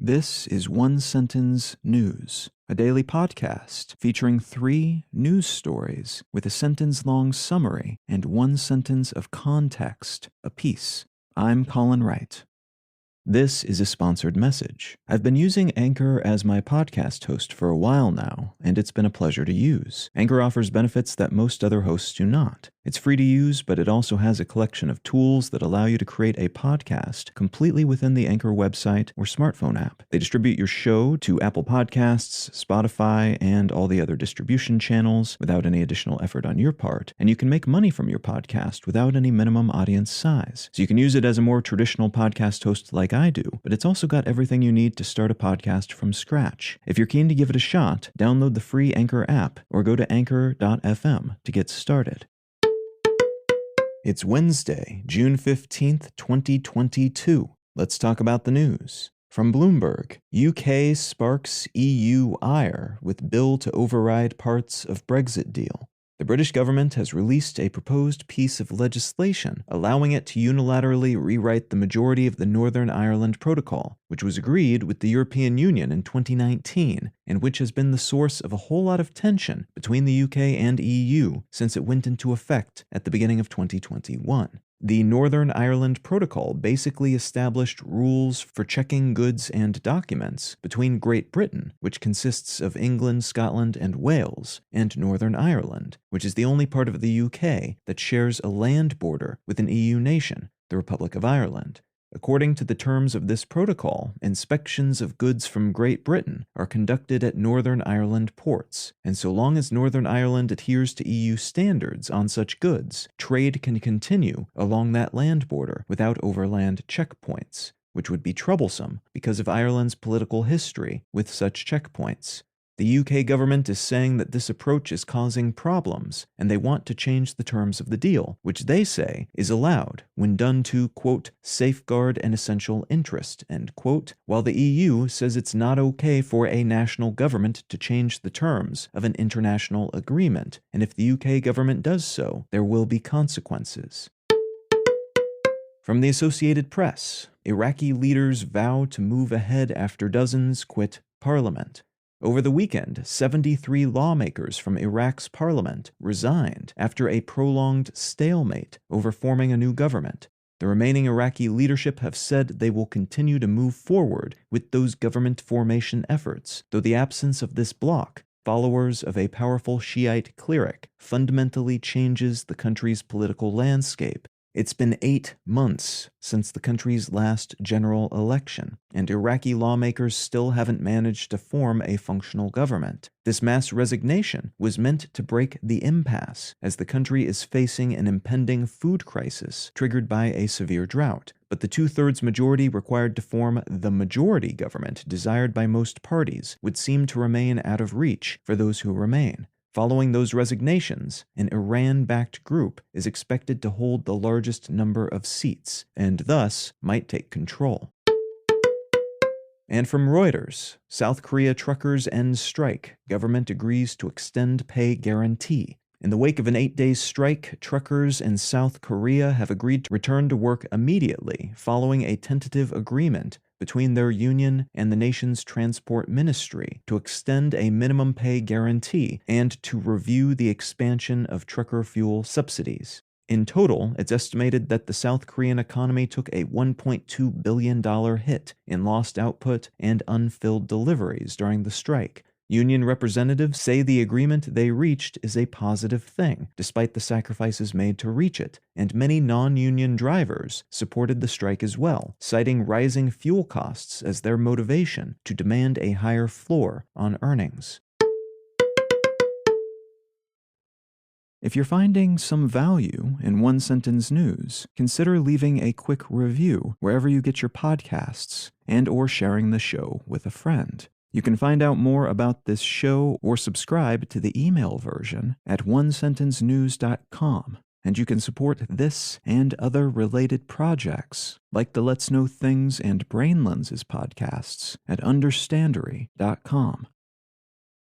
This is One Sentence News, a daily podcast featuring 3 news stories with a sentence-long summary and 1 sentence of context apiece. I'm Colin Wright. This is a sponsored message. I've been using Anchor as my podcast host for a while now, and it's been a pleasure to use. Anchor offers benefits that most other hosts do not. It's free to use, but it also has a collection of tools that allow you to create a podcast completely within the Anchor website or smartphone app. They distribute your show to Apple Podcasts, Spotify, and all the other distribution channels without any additional effort on your part, and you can make money from your podcast without any minimum audience size. So you can use it as a more traditional podcast host like I do, but it's also got everything you need to start a podcast from scratch. If you're keen to give it a shot, download the free Anchor app or go to anchor.fm to get started. It's Wednesday, June 15th, 2022. Let's talk about the news. From Bloomberg, UK sparks EU ire with bill to override parts of Brexit deal. The British government has released a proposed piece of legislation allowing it to unilaterally rewrite the majority of the Northern Ireland Protocol, which was agreed with the European Union in 2019, and which has been the source of a whole lot of tension between the UK and EU since it went into effect at the beginning of 2021. The Northern Ireland Protocol basically established rules for checking goods and documents between Great Britain, which consists of England, Scotland, and Wales, and Northern Ireland, which is the only part of the UK that shares a land border with an EU nation, the Republic of Ireland. According to the terms of this protocol, inspections of goods from Great Britain are conducted at Northern Ireland ports, and so long as Northern Ireland adheres to EU standards on such goods, trade can continue along that land border without overland checkpoints, which would be troublesome because of Ireland's political history with such checkpoints. The UK government is saying that this approach is causing problems, and they want to change the terms of the deal, which they say is allowed when done to, quote, safeguard an essential interest, end quote, while the EU says it's not okay for a national government to change the terms of an international agreement, and if the UK government does so, there will be consequences. From the Associated Press, Iraqi leaders vow to move ahead after dozens quit parliament. Over the weekend, 73 lawmakers from Iraq's parliament resigned after a prolonged stalemate over forming a new government. The remaining Iraqi leadership have said they will continue to move forward with those government formation efforts, though the absence of this bloc, followers of a powerful Shiite cleric, fundamentally changes the country's political landscape. It's been 8 months since the country's last general election, and Iraqi lawmakers still haven't managed to form a functional government. This mass resignation was meant to break the impasse, as the country is facing an impending food crisis triggered by a severe drought. But the 2/3 majority required to form the majority government desired by most parties would seem to remain out of reach for those who remain. Following those resignations, an Iran-backed group is expected to hold the largest number of seats, and thus might take control. And from Reuters, South Korea truckers end strike. Government agrees to extend pay guarantee. In the wake of an 8-day strike, truckers in South Korea have agreed to return to work immediately following a tentative agreement between their union and the nation's transport ministry to extend a minimum pay guarantee and to review the expansion of trucker fuel subsidies. In total, it's estimated that the South Korean economy took a $1.2 billion hit in lost output and unfilled deliveries during the strike. Union representatives say the agreement they reached is a positive thing, despite the sacrifices made to reach it, and many non-union drivers supported the strike as well, citing rising fuel costs as their motivation to demand a higher floor on earnings. If you're finding some value in One Sentence News, consider leaving a quick review wherever you get your podcasts and/or sharing the show with a friend. You can find out more about this show or subscribe to the email version at onesentencenews.com, and you can support this and other related projects like the Let's Know Things and Brain Lenses podcasts at understandery.com.